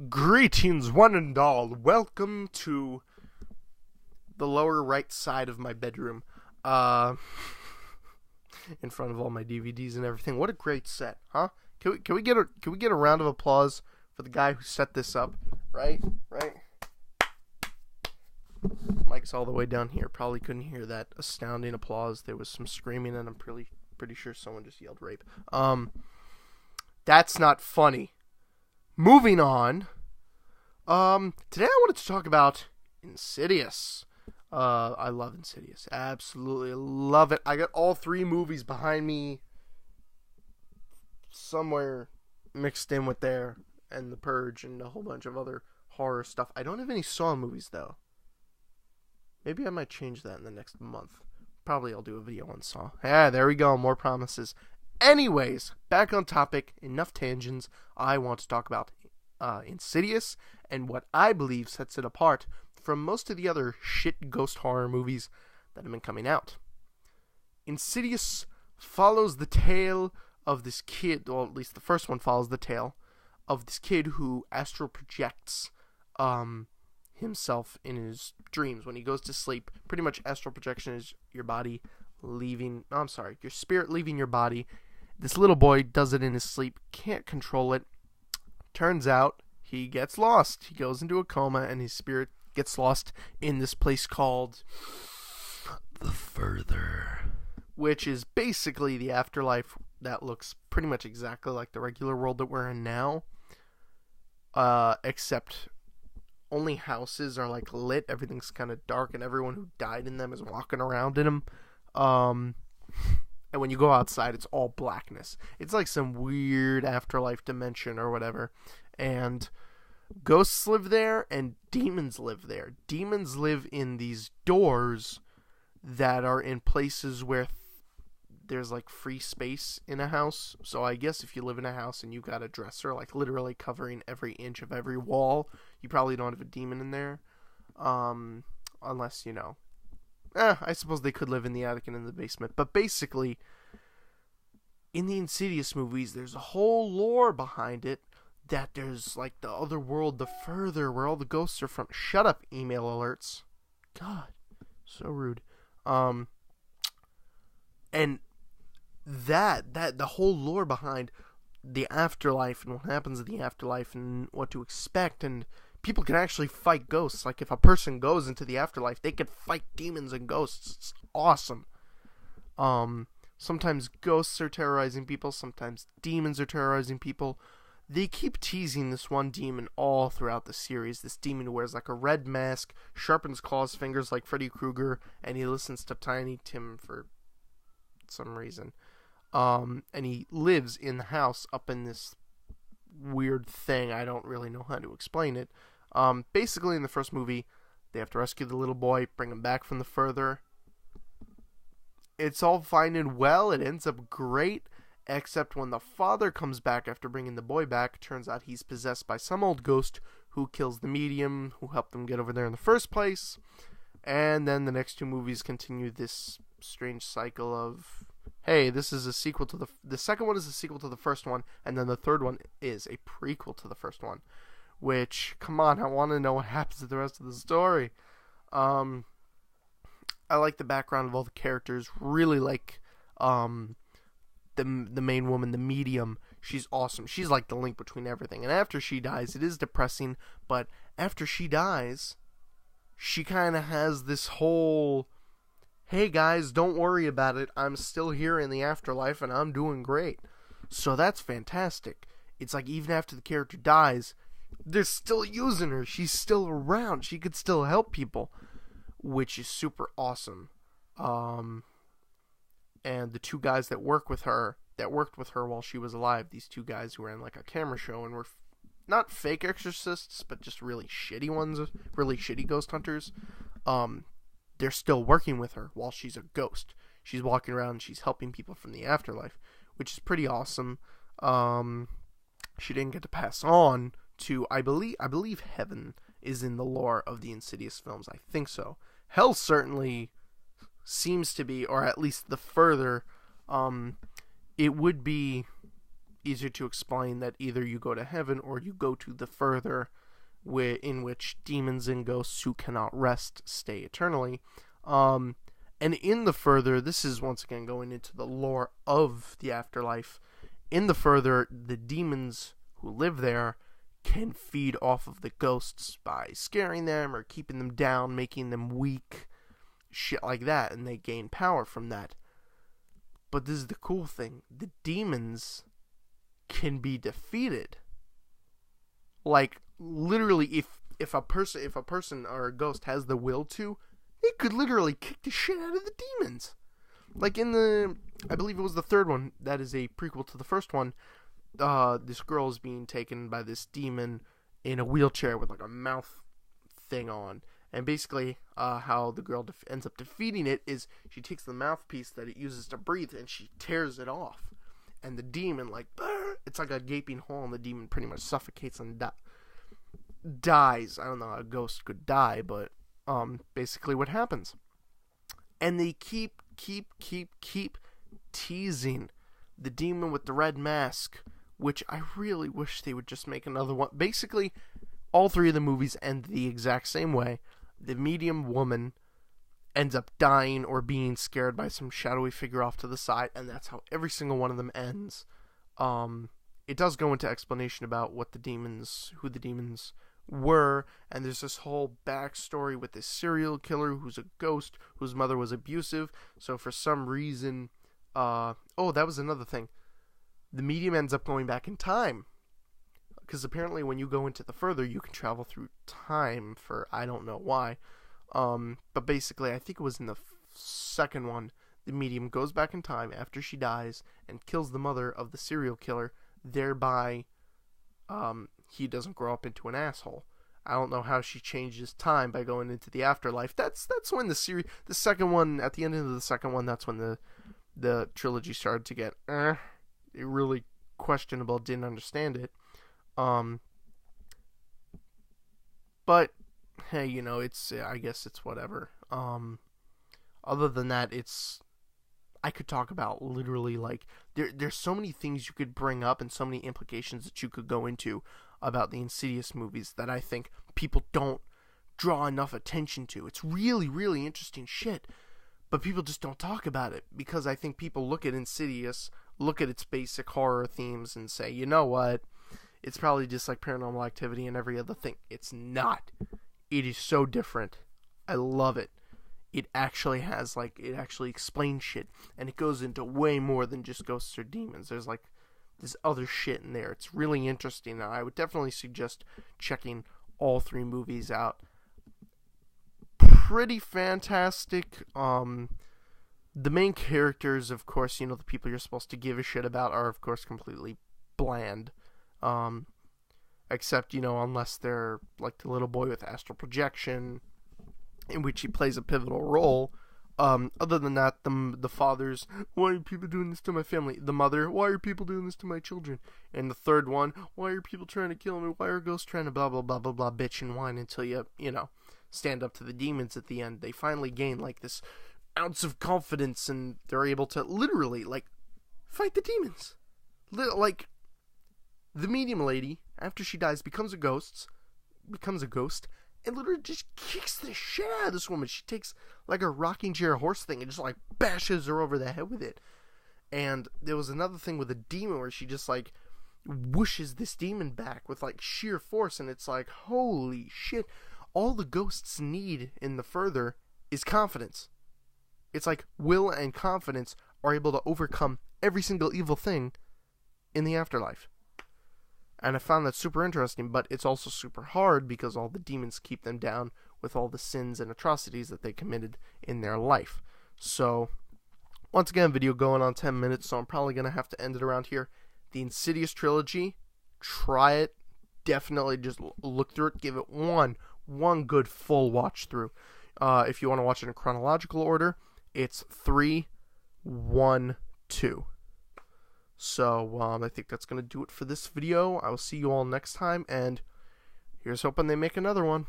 Greetings, one and all. Welcome to the lower right side of my bedroom. In front of all my DVDs and everything. What a great set, huh? Can we get a round of applause for the guy who set this up? Right. Mike's all the way down here. Probably couldn't hear that astounding applause. There was some screaming, and I'm pretty sure someone just yelled rape. That's not funny. Moving on. Today I wanted to talk about Insidious. I love Insidious. Absolutely love it. I got all three movies behind me somewhere mixed in with there, and The Purge and a whole bunch of other horror stuff. I don't have any Saw movies though. Maybe I might change that in the next month. Probably I'll do a video on Saw. Yeah, there we go. More promises. Anyways, back on topic. Enough tangents. I want to talk about Insidious and what I believe sets it apart from most of the other shit ghost horror movies that have been coming out. Insidious follows the tale of this kid, or at least the first one follows the tale of this kid who astral projects himself in his dreams when he goes to sleep. Pretty much astral projection is your spirit leaving your body. This little boy does it in his sleep, can't control it. Turns out he gets lost. He goes into a coma and his spirit gets lost in this place called the Further, which is basically the afterlife that looks pretty much exactly like the regular world that we're in now, except only houses are like lit, everything's kind of dark, and everyone who died in them is walking around in them. And when you go outside, it's all blackness. It's like some weird afterlife dimension or whatever. And ghosts live there and demons live there. Demons live in these doors that are in places where there's like free space in a house. So I guess if you live in a house and you've got a dresser like literally covering every inch of every wall, you probably don't have a demon in there. Unless, I suppose they could live in the attic and in the basement. But basically, in the Insidious movies, there's a whole lore behind it that there's like the other world, the Further, where all the ghosts are from. Shut up, email alerts. God, so rude. And that the whole lore behind the afterlife and what happens in the afterlife and what to expect, and people can actually fight ghosts. Like if a person goes into the afterlife, they can fight demons and ghosts. It's awesome. Sometimes ghosts are terrorizing people, sometimes demons are terrorizing people. They keep teasing this one demon all throughout the series. This demon who wears like a red mask, sharpens claws, fingers like Freddy Krueger, and he listens to Tiny Tim for some reason. And he lives in the house up in this weird thing. I don't really know how to explain it. Basically, in the first movie, they have to rescue the little boy, bring him back from the Further. It's all fine and well. It ends up great, except when the father comes back after bringing the boy back, turns out he's possessed by some old ghost who kills the medium who helped them get over there in the first place. And then the next two movies continue this strange cycle of, hey, this is a sequel to the second one is a sequel to the first one, and then the third one is a prequel to the first one. Which, come on, I want to know what happens to the rest of the story. I like the background of all the characters. Really like the main woman, the medium. She's awesome. She's like the link between everything. And after she dies, it is depressing, but after she dies, she kind of has this whole, hey guys, don't worry about it. I'm still here in the afterlife and I'm doing great. So that's fantastic. It's like even after the character dies, they're still using her. She's still around. She could still help people, which is super awesome. And the two guys that worked with her while she was alive, these two guys who ran like a camera show and were not fake exorcists, but just really shitty ones, really shitty ghost hunters. They're still working with her while she's a ghost. She's walking around and she's helping people from the afterlife, which is pretty awesome. She didn't get to pass on to, I believe heaven is in the lore of the Insidious films. I think so. Hell certainly seems to be, or at least the Further. It would be easier to explain that either you go to heaven or you go to the further, in which demons and ghosts who cannot rest stay eternally. And in the further, this is once again going into the lore of the afterlife. In the further, the demons who live there can feed off of the ghosts by scaring them or keeping them down, making them weak, shit like that, and they gain power from that. But this is the cool thing. The demons can be defeated. Like, literally, if a person or a ghost has the will to, they could literally kick the shit out of the demons. Like I believe it was the third one, that is a prequel to the first one, this girl is being taken by this demon in a wheelchair with like a mouth thing on. And basically, how the girl ends up defeating it is she takes the mouthpiece that it uses to breathe and she tears it off. And the demon, like, it's like a gaping hole, and the demon pretty much suffocates and dies. I don't know how a ghost could die, but basically what happens. And they keep teasing the demon with the red mask, which I really wish they would just make another one. Basically, all three of the movies end the exact same way. The medium woman ends up dying or being scared by some shadowy figure off to the side, and that's how every single one of them ends. It does go into explanation about who the demons were, and there's this whole backstory with this serial killer who's a ghost, whose mother was abusive, so for some reason, that was another thing. The medium ends up going back in time, because apparently when you go into the further, you can travel through time for I don't know why. But basically, I think it was in the second one, the medium goes back in time after she dies and kills the mother of the serial killer, thereby he doesn't grow up into an asshole. I don't know how she changes time by going into the afterlife. That's when the second one, at the end of the second one, that's when the trilogy started to get really questionable. Didn't understand it. But hey, I guess it's whatever. Other than that, I could talk about literally, like, there's so many things you could bring up and so many implications that you could go into about the Insidious movies that I think people don't draw enough attention to. It's really, really interesting shit, but people just don't talk about it, because I think people look at Insidious, look at its basic horror themes, and say, you know what, it's probably just like Paranormal Activity and every other thing. It's not. It is so different. I love it. It actually explains shit, and it goes into way more than just ghosts or demons. There's like this other shit in there. It's really interesting, and I would definitely suggest checking all three movies out. Pretty fantastic. The main characters, of course, the people you're supposed to give a shit about are, of course, completely bland. Except, unless they're like the little boy with astral projection, in which he plays a pivotal role. Other than that, the father's, why are people doing this to my family? The mother, why are people doing this to my children? And the third one, why are people trying to kill me? Why are ghosts trying to blah, blah, blah, blah, blah, bitch and whine until you stand up to the demons at the end. They finally gain, like, this ounce of confidence, and they're able to literally, like, fight the demons. Like, the medium lady, after she dies, becomes a ghost, and literally just kicks the shit out of this woman. She takes, like, a rocking chair horse thing and just, like, bashes her over the head with it. And there was another thing with a demon where she just, like, whooshes this demon back with, like, sheer force, and it's like, holy shit. All the ghosts need in the further is confidence. It's like will and confidence are able to overcome every single evil thing in the afterlife. And I found that super interesting, but it's also super hard because all the demons keep them down with all the sins and atrocities that they committed in their life. So, once again, video going on 10 minutes, so I'm probably going to have to end it around here. The Insidious trilogy, try it. Definitely just look through it. Give it one good full watch through. If you want to watch it in chronological order, it's 3, 1, 2. So, I think that's going to do it for this video. I will see you all next time, and here's hoping they make another one.